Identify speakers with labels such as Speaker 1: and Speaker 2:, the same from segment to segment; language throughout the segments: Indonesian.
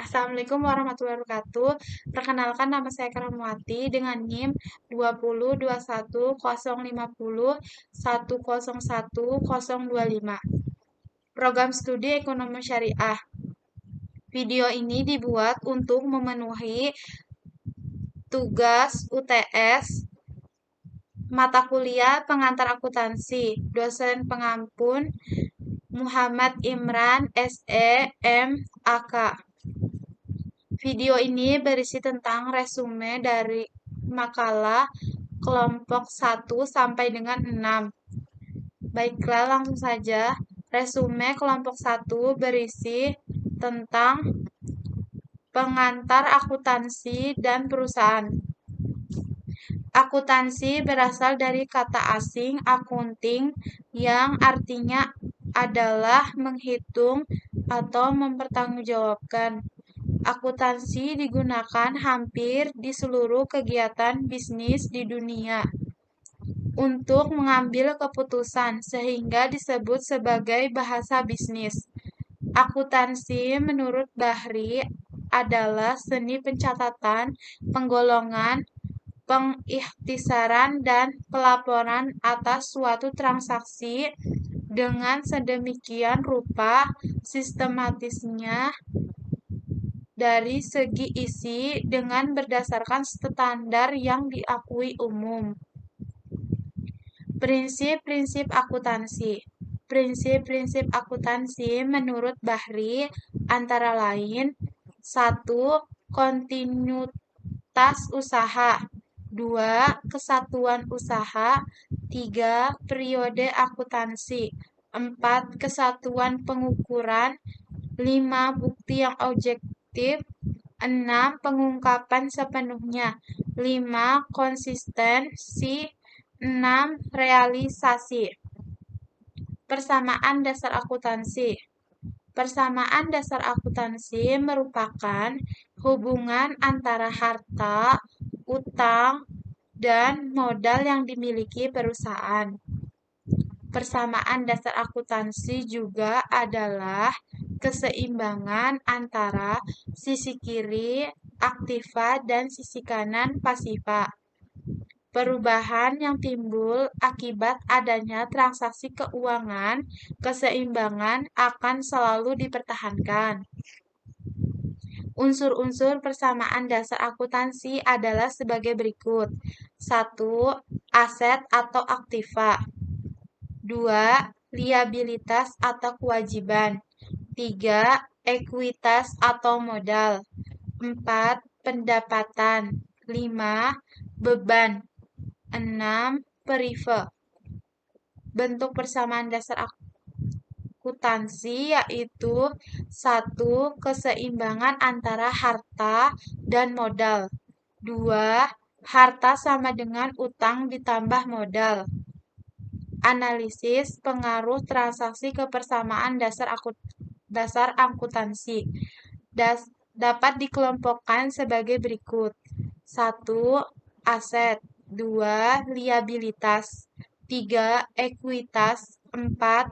Speaker 1: Assalamualaikum warahmatullahi wabarakatuh. Perkenalkan nama saya Karamwati dengan NIM 20210501011025. Program Studi Ekonomi Syariah. Video ini dibuat untuk memenuhi tugas UTS mata kuliah pengantar akuntansi. Dosen pengampun Muhammad Imran SE MAK. Video ini berisi tentang resume dari makalah kelompok 1 sampai dengan 6. Baiklah, langsung saja. Resume kelompok 1 berisi tentang pengantar akuntansi dan perusahaan. Akuntansi berasal dari kata asing accounting yang artinya adalah menghitung atau mempertanggungjawabkan. Akuntansi digunakan hampir di seluruh kegiatan bisnis di dunia untuk mengambil keputusan, sehingga disebut sebagai bahasa bisnis. Akuntansi menurut Bahri adalah seni pencatatan, penggolongan, pengikhtisaran, dan pelaporan atas suatu transaksi dengan sedemikian rupa sistematisnya dari segi isi dengan berdasarkan standar yang diakui umum. Prinsip-prinsip akuntansi. Prinsip-prinsip akuntansi menurut Bahri antara lain 1. Kontinuitas usaha, 2. Kesatuan usaha, 3. Periode akuntansi, 4. Kesatuan pengukuran, 5. Bukti yang objektif, 6. Pengungkapan sepenuhnya, 5. Konsistensi, 6. Realisasi. Persamaan dasar akuntansi. Persamaan dasar akuntansi merupakan hubungan antara harta, utang, dan modal yang dimiliki perusahaan. Persamaan dasar akuntansi juga adalah keseimbangan antara sisi kiri aktiva dan sisi kanan pasiva. Perubahan yang timbul akibat adanya transaksi keuangan, keseimbangan akan selalu dipertahankan. Unsur-unsur persamaan dasar akuntansi adalah sebagai berikut. 1. Aset atau aktiva. 2. Liabilitas atau kewajiban. 3. Ekuitas atau modal. 4. Pendapatan. 5. Beban. 6. Perive. Bentuk persamaan dasar akuntansi yaitu 1. Keseimbangan antara harta dan modal. 2. Harta sama dengan utang ditambah modal. Analisis pengaruh transaksi ke persamaan dasar akuntansi dapat dikelompokkan sebagai berikut. 1. Aset. 2. Liabilitas. 3. Ekuitas. 4.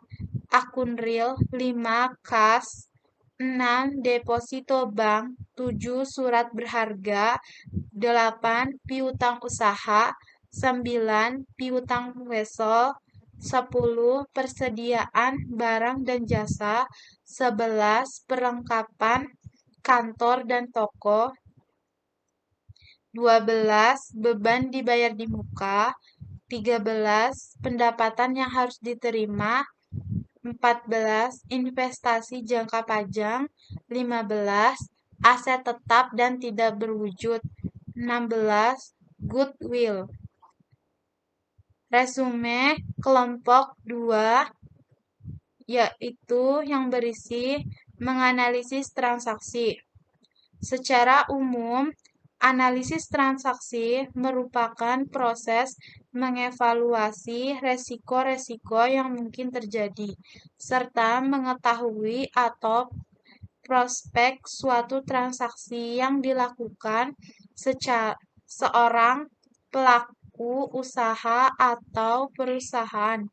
Speaker 1: Akun real. 5. Kas. 6. Deposito bank. 7. Surat berharga. 8. Piutang usaha. 9. Piutang wesel. 10. Persediaan barang dan jasa. 11. Perlengkapan kantor dan toko. 12. Beban dibayar di muka. 13. Pendapatan yang harus diterima. 14. Investasi jangka panjang. 15. Aset tetap dan tidak berwujud. 16. Goodwill. Resume kelompok 2 yaitu yang berisi menganalisis transaksi. Secara umum, analisis transaksi merupakan proses mengevaluasi resiko-resiko yang mungkin terjadi, serta mengetahui atau prospek suatu transaksi yang dilakukan seorang pelaku usaha atau perusahaan.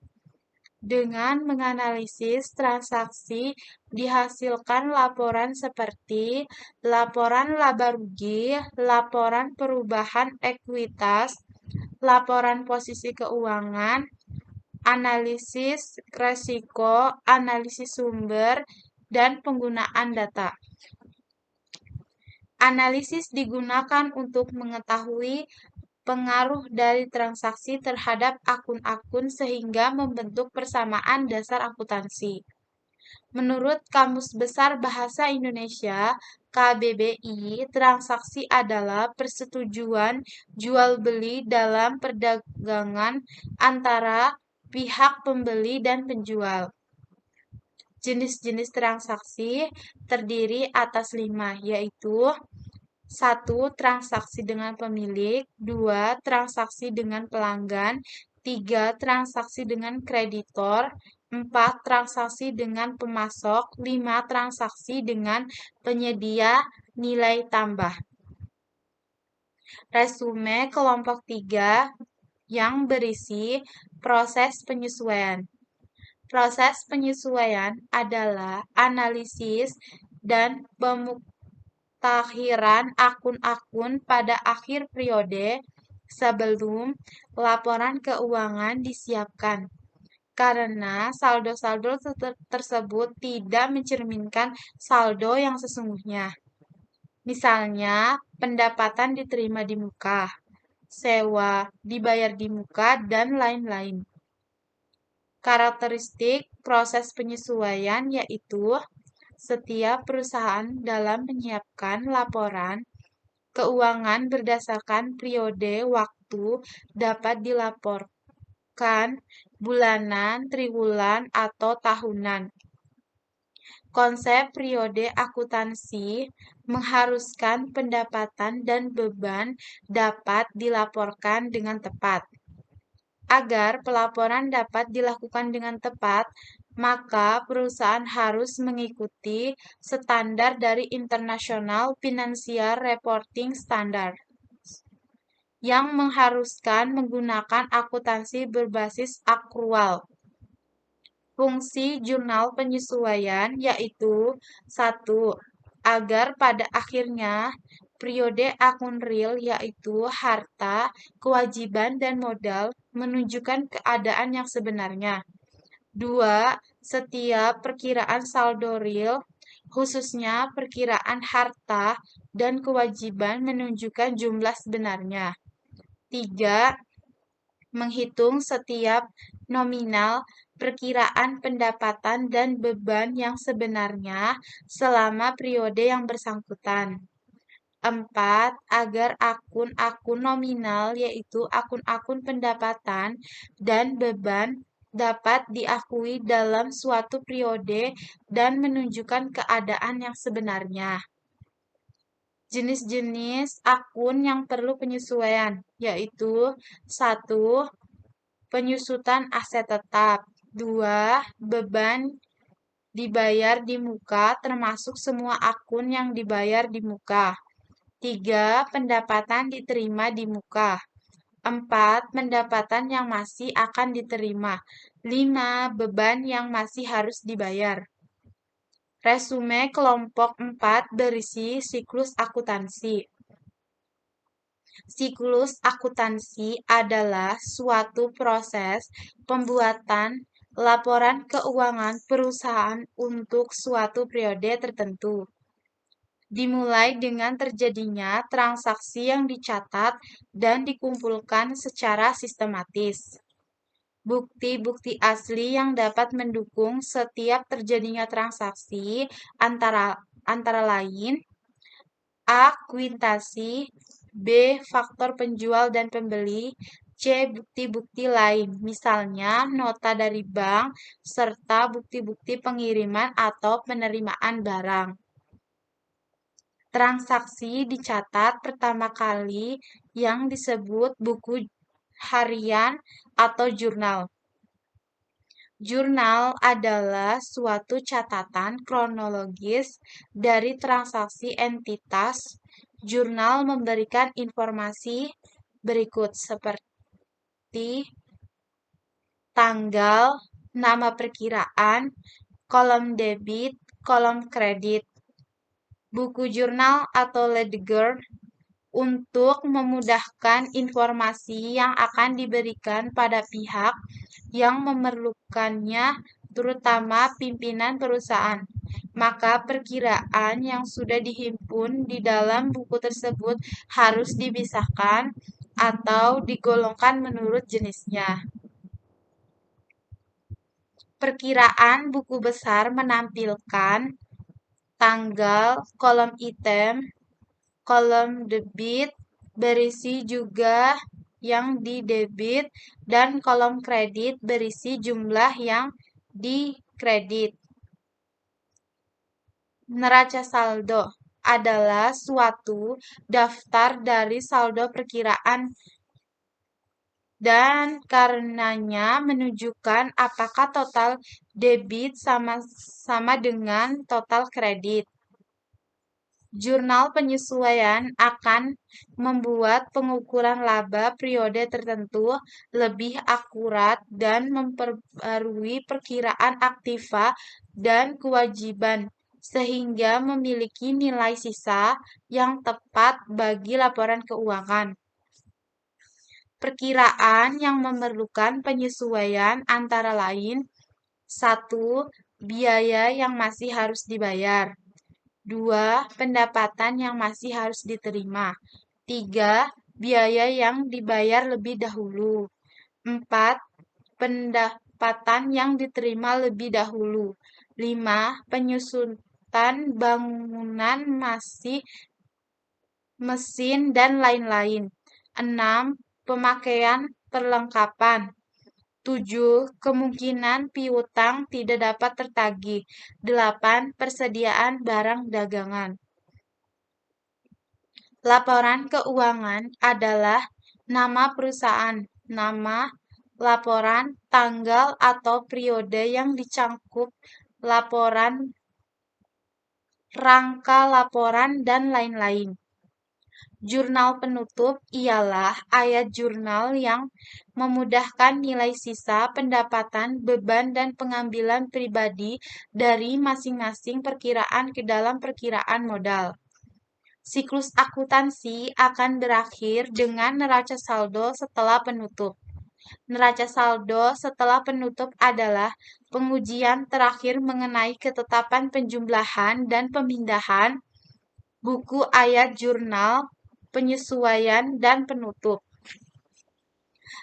Speaker 1: Dengan menganalisis transaksi, dihasilkan laporan seperti laporan laba rugi, laporan perubahan ekuitas, laporan posisi keuangan, analisis resiko, analisis sumber, dan penggunaan data. Analisis digunakan untuk mengetahui pengaruh dari transaksi terhadap akun-akun sehingga membentuk persamaan dasar akuntansi. Menurut Kamus Besar Bahasa Indonesia, KBBI, transaksi adalah persetujuan jual-beli dalam perdagangan antara pihak pembeli dan penjual. Jenis-jenis transaksi terdiri atas 5, yaitu 1. Transaksi dengan pemilik, 2. Transaksi dengan pelanggan, 3. Transaksi dengan kreditor, 4. Transaksi dengan pemasok, 5. Transaksi dengan penyedia nilai tambah. Resume kelompok 3 yang berisi proses penyesuaian. Proses penyesuaian adalah analisis dan pemutakhiran akun-akun pada akhir periode sebelum laporan keuangan disiapkan, karena saldo-saldo tersebut tidak mencerminkan saldo yang sesungguhnya. Misalnya, pendapatan diterima di muka, sewa dibayar di muka, dan lain-lain. Karakteristik proses penyesuaian yaitu setiap perusahaan dalam menyiapkan laporan keuangan berdasarkan periode waktu dapat dilaporkan bulanan, triwulan, atau tahunan. Konsep periode akuntansi mengharuskan pendapatan dan beban dapat dilaporkan dengan tepat. Agar pelaporan dapat dilakukan dengan tepat, maka perusahaan harus mengikuti standar dari International Financial Reporting Standards yang mengharuskan menggunakan akuntansi berbasis akrual. Fungsi jurnal penyesuaian yaitu 1. Agar pada akhirnya periode akun real yaitu harta, kewajiban, dan modal menunjukkan keadaan yang sebenarnya. 2. Setiap perkiraan saldo real, khususnya perkiraan harta dan kewajiban menunjukkan jumlah sebenarnya. 3. Menghitung setiap nominal perkiraan pendapatan dan beban yang sebenarnya selama periode yang bersangkutan. 4. Agar akun-akun nominal yaitu akun-akun pendapatan dan beban dapat diakui dalam suatu periode dan menunjukkan keadaan yang sebenarnya. Jenis-jenis akun yang perlu penyesuaian yaitu 1. Penyusutan aset tetap, 2. Beban dibayar di muka termasuk semua akun yang dibayar di muka, 3. Pendapatan diterima di muka, 4. Pendapatan yang masih akan diterima, 5. Beban yang masih harus dibayar. Resume kelompok 4 berisi siklus akuntansi. Siklus akuntansi adalah suatu proses pembuatan laporan keuangan perusahaan untuk suatu periode tertentu. Dimulai dengan terjadinya transaksi yang dicatat dan dikumpulkan secara sistematis. Bukti-bukti asli yang dapat mendukung setiap terjadinya transaksi antara lain A. Kuitasi, B. Faktor penjual dan pembeli, C. Bukti-bukti lain, misalnya nota dari bank, serta bukti-bukti pengiriman atau penerimaan barang. Transaksi dicatat pertama kali yang disebut buku harian atau jurnal. Jurnal adalah suatu catatan kronologis dari transaksi entitas. Jurnal memberikan informasi berikut seperti tanggal, nama perkiraan, kolom debit, kolom kredit, buku jurnal atau ledger untuk memudahkan informasi yang akan diberikan pada pihak yang memerlukannya, terutama pimpinan perusahaan. Maka perkiraan yang sudah dihimpun di dalam buku tersebut harus dipisahkan atau digolongkan menurut jenisnya. Perkiraan buku besar menampilkan tanggal, kolom item, kolom debit, berisi juga yang didebit, dan kolom kredit berisi jumlah yang dikredit. Neraca saldo adalah suatu daftar dari saldo perkiraan dan karenanya menunjukkan apakah total debit sama dengan total kredit. Jurnal penyesuaian akan membuat pengukuran laba periode tertentu lebih akurat dan memperbarui perkiraan aktiva dan kewajiban sehingga memiliki nilai sisa yang tepat bagi laporan keuangan. Perkiraan yang memerlukan penyesuaian antara lain: 1. Biaya yang masih harus dibayar. 2. Pendapatan yang masih harus diterima. 3. Biaya yang dibayar lebih dahulu. 4. Pendapatan yang diterima lebih dahulu. 5. Penyusutan bangunan mesin dan lain-lain. 6. Pemakaian perlengkapan. 7. Kemungkinan piutang tidak dapat tertagih. 8. Persediaan barang dagangan. Laporan keuangan adalah nama perusahaan, nama laporan, tanggal atau periode yang dicangkup laporan, rangka laporan, dan lain-lain. Jurnal penutup ialah ayat jurnal yang memudahkan nilai sisa, pendapatan, beban, dan pengambilan pribadi dari masing-masing perkiraan ke dalam perkiraan modal. Siklus akuntansi akan berakhir dengan neraca saldo setelah penutup. Neraca saldo setelah penutup adalah pengujian terakhir mengenai ketetapan penjumlahan dan pemindahan buku ayat jurnal, penyesuaian, dan penutup.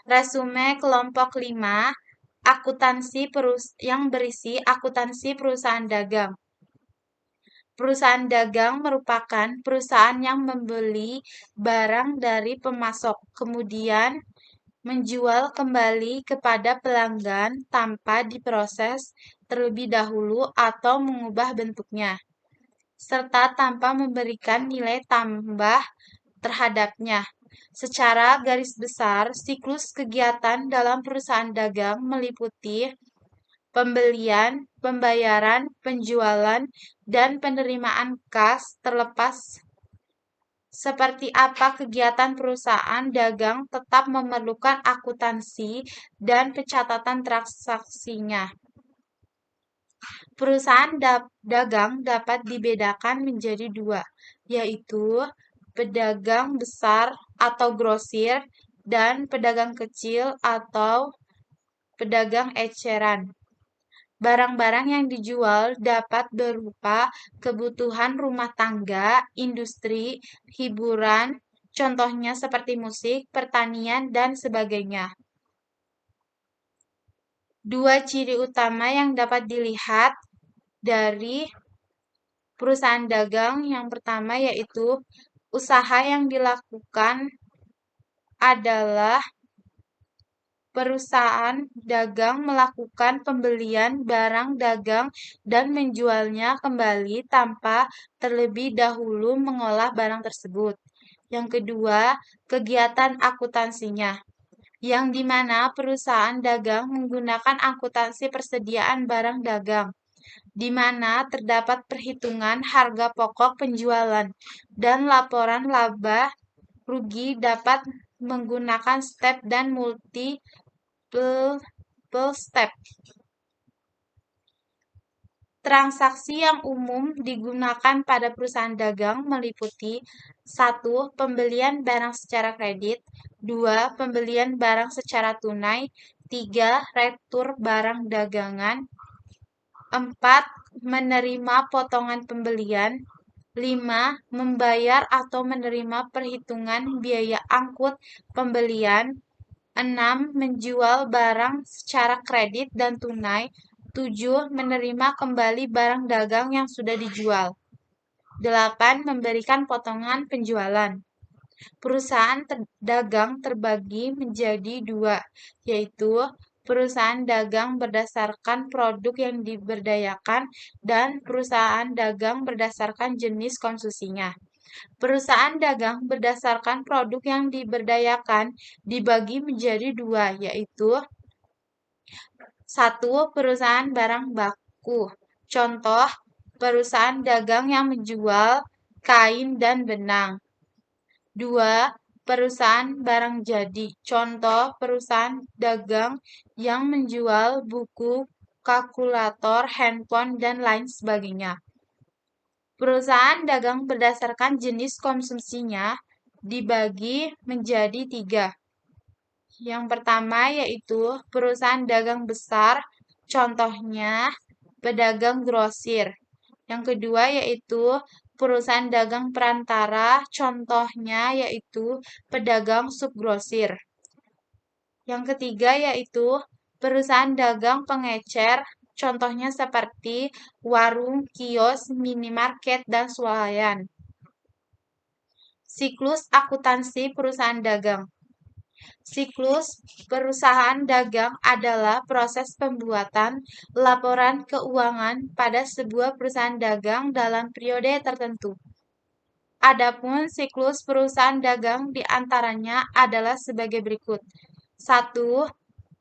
Speaker 1: Resume kelompok 5, akuntansi yang berisi akuntansi perusahaan dagang. Perusahaan dagang merupakan perusahaan yang membeli barang dari pemasok, kemudian menjual kembali kepada pelanggan tanpa diproses terlebih dahulu atau mengubah bentuknya, serta tanpa memberikan nilai tambah terhadapnya. Secara garis besar, siklus kegiatan dalam perusahaan dagang meliputi pembelian, pembayaran, penjualan, dan penerimaan kas terlepas seperti apa kegiatan perusahaan dagang tetap memerlukan akuntansi dan pencatatan transaksinya. Perusahaan dagang dapat dibedakan menjadi dua, yaitu pedagang besar atau grosir dan pedagang kecil atau pedagang eceran. Barang-barang yang dijual dapat berupa kebutuhan rumah tangga, industri, hiburan, contohnya seperti musik, pertanian, dan sebagainya. Dua ciri utama yang dapat dilihat dari perusahaan dagang yang pertama yaitu usaha yang dilakukan adalah perusahaan dagang melakukan pembelian barang dagang dan menjualnya kembali tanpa terlebih dahulu mengolah barang tersebut. Yang kedua, kegiatan akuntansinya, yang dimana perusahaan dagang menggunakan akuntansi persediaan barang dagang, di mana terdapat perhitungan harga pokok penjualan dan laporan laba rugi dapat menggunakan step dan multiple step. Transaksi yang umum digunakan pada perusahaan dagang meliputi 1. Pembelian barang secara kredit, 2. Pembelian barang secara tunai, 3. Retur barang dagangan, 4. Menerima potongan pembelian, 5. Membayar atau menerima perhitungan biaya angkut pembelian, 6. Menjual barang secara kredit dan tunai, 7. Menerima kembali barang dagang yang sudah dijual, 8. Memberikan potongan penjualan. Perusahaan dagang terbagi menjadi dua, yaitu perusahaan dagang berdasarkan produk yang diberdayakan dan perusahaan dagang berdasarkan jenis konsumsinya. Perusahaan dagang berdasarkan produk yang diberdayakan dibagi menjadi dua, yaitu 1. Perusahaan barang baku. Contoh, perusahaan dagang yang menjual kain dan benang. 2. Perusahaan barang jadi. Contoh, perusahaan dagang yang menjual buku, kalkulator, handphone, dan lain sebagainya. Perusahaan dagang berdasarkan jenis konsumsinya dibagi menjadi 3. Yang pertama yaitu perusahaan dagang besar, contohnya pedagang grosir. Yang kedua yaitu perusahaan dagang perantara, contohnya yaitu pedagang subgrosir. Yang ketiga yaitu perusahaan dagang pengecer, contohnya seperti warung, kios, minimarket, dan swalayan. Siklus akuntansi perusahaan dagang. Siklus perusahaan dagang adalah proses pembuatan laporan keuangan pada sebuah perusahaan dagang dalam periode tertentu. Adapun siklus perusahaan dagang diantaranya adalah sebagai berikut. 1.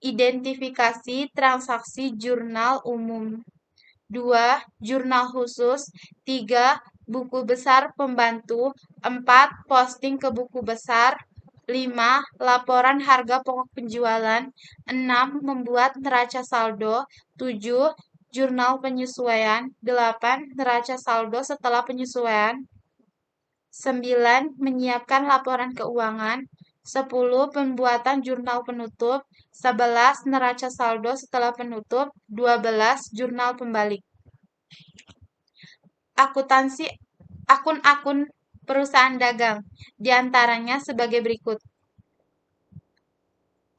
Speaker 1: Identifikasi transaksi jurnal umum. 2. Jurnal khusus. 3. Buku besar pembantu. 4. Posting ke buku besar. 5. Laporan harga pokok penjualan. 6. Membuat neraca saldo. 7. Jurnal penyesuaian. 8. Neraca saldo setelah penyesuaian. 9. Menyiapkan laporan keuangan. 10. Pembuatan jurnal penutup. 11. Neraca saldo setelah penutup. 12. Jurnal pembalik. Akuntansi akun-akun perusahaan dagang diantaranya sebagai berikut.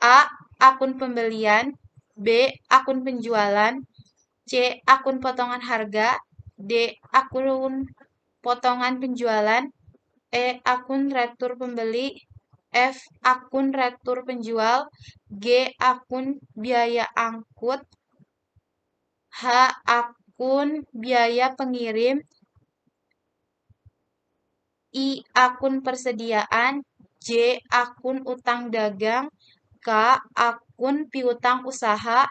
Speaker 1: A. Akun pembelian. B. Akun penjualan. C. Akun potongan harga. D. Akun potongan penjualan. E. Akun retur pembeli. F. Akun retur penjual. G. Akun biaya angkut. H. Akun biaya pengirim. I. Akun persediaan. J. Akun utang dagang. K. Akun piutang usaha.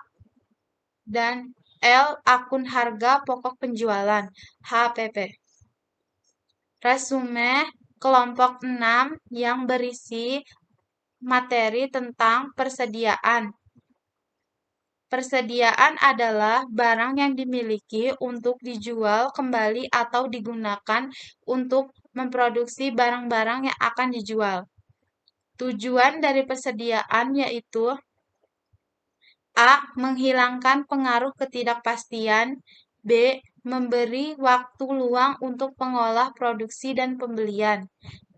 Speaker 1: Dan L. Akun harga pokok penjualan. HPP. Resume kelompok 6 yang berisi materi tentang persediaan. Persediaan adalah barang yang dimiliki untuk dijual kembali atau digunakan untuk memproduksi barang-barang yang akan dijual. Tujuan dari persediaan yaitu A. Menghilangkan pengaruh ketidakpastian. B. Memberi waktu luang untuk pengolah produksi dan pembelian.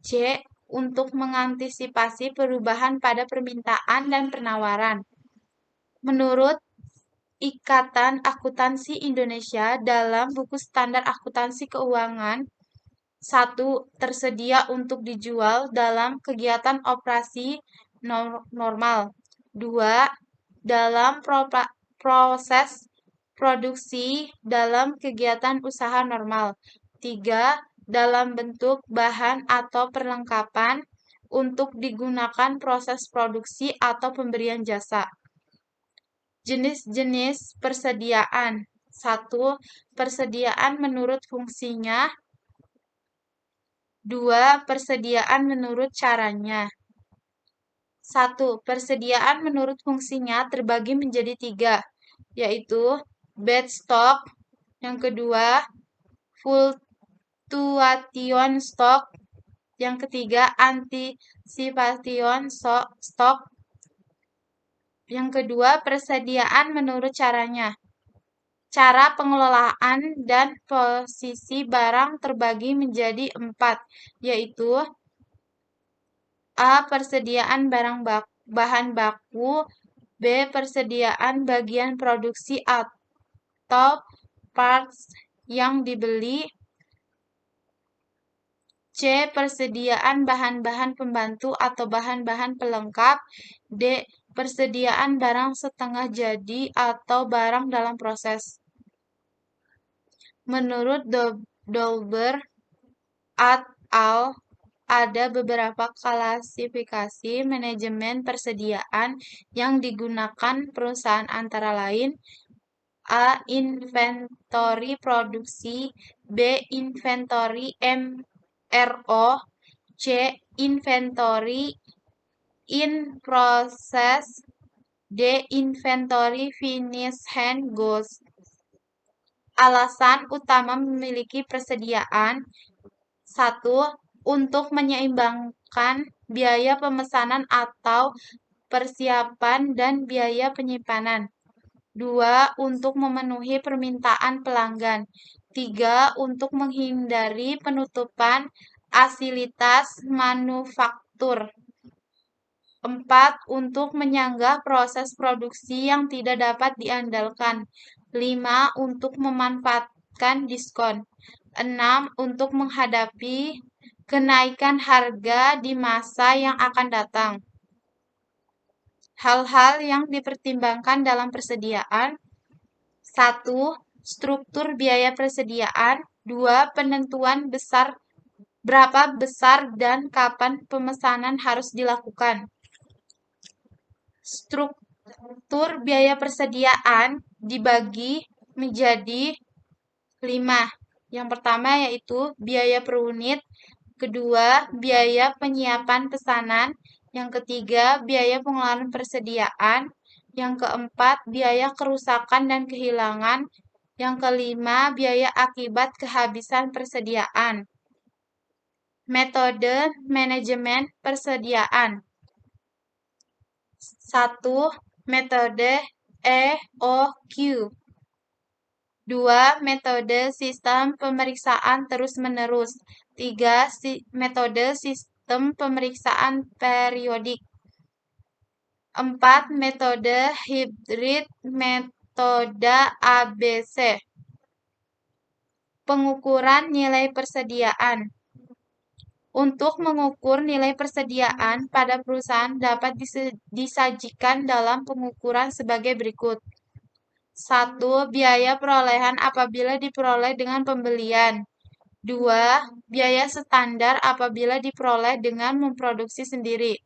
Speaker 1: C. Untuk mengantisipasi perubahan pada permintaan dan penawaran. Menurut Ikatan Akuntansi Indonesia dalam buku standar akuntansi keuangan, 1. Tersedia untuk dijual dalam kegiatan operasi normal. 2. Dalam proses produksi dalam kegiatan usaha normal. 3. Dalam bentuk bahan atau perlengkapan untuk digunakan proses produksi atau pemberian jasa. Jenis-jenis persediaan. 1. Persediaan menurut fungsinya. 2. Persediaan menurut caranya. 1. Persediaan menurut fungsinya terbagi menjadi 3, yaitu batch stock. Yang kedua, fluctuation stock. Yang ketiga, anticipation stock. Yang kedua, persediaan menurut caranya. Cara pengelolaan dan posisi barang terbagi menjadi 4, yaitu A. Persediaan bahan baku. B. Persediaan bagian produksi atau parts yang dibeli. C. Persediaan bahan-bahan pembantu atau bahan-bahan pelengkap. D. Persediaan barang setengah jadi atau barang dalam proses. Menurut Dolber et al., ada beberapa klasifikasi manajemen persediaan yang digunakan perusahaan, antara lain A. Inventory produksi. B. Inventory MRO. C. Inventory in process. D. Inventory finished goods. Alasan utama memiliki persediaan: 1. Untuk menyeimbangkan biaya pemesanan atau persiapan dan biaya penyimpanan. 2. Untuk memenuhi permintaan pelanggan. 3. Untuk menghindari penutupan fasilitas manufaktur. 4. Untuk menyanggah proses produksi yang tidak dapat diandalkan. 5. Untuk memanfaatkan diskon. 6. Untuk menghadapi kenaikan harga di masa yang akan datang. Hal-hal yang dipertimbangkan dalam persediaan: 1. Struktur biaya persediaan. 2. Penentuan berapa besar dan kapan pemesanan harus dilakukan. Struktur biaya persediaan dibagi menjadi 5. Yang pertama yaitu biaya per unit. Kedua, biaya penyiapan pesanan. Yang ketiga, biaya pengeluaran persediaan. Yang keempat, biaya kerusakan dan kehilangan. Yang kelima, biaya akibat kehabisan persediaan. Metode manajemen persediaan. 1. Metode EOQ. 2. Metode sistem pemeriksaan terus-menerus. 3. Metode sistem pemeriksaan periodik. 4. Metode hibrid metode ABC. Pengukuran nilai persediaan. Untuk mengukur nilai persediaan pada perusahaan dapat disajikan dalam pengukuran sebagai berikut. 1. Biaya perolehan apabila diperoleh dengan pembelian. 2. Biaya standar apabila diperoleh dengan memproduksi sendiri.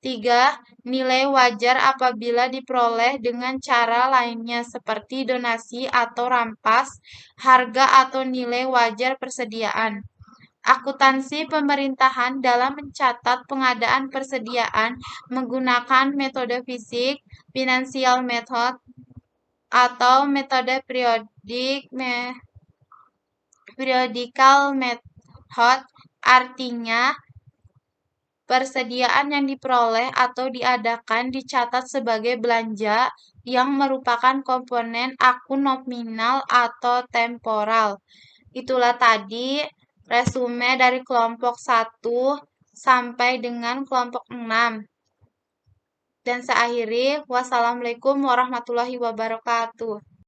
Speaker 1: 3. Nilai wajar apabila diperoleh dengan cara lainnya seperti donasi atau rampas harga atau nilai wajar persediaan. Akuntansi pemerintahan dalam mencatat pengadaan persediaan menggunakan metode fisik, financial method, atau metode periodical method. Artinya, persediaan yang diperoleh atau diadakan dicatat sebagai belanja yang merupakan komponen akun nominal atau temporal. Itulah tadi resume dari kelompok 1 sampai dengan kelompok 6. Dan saya akhiri, wassalamualaikum warahmatullahi wabarakatuh.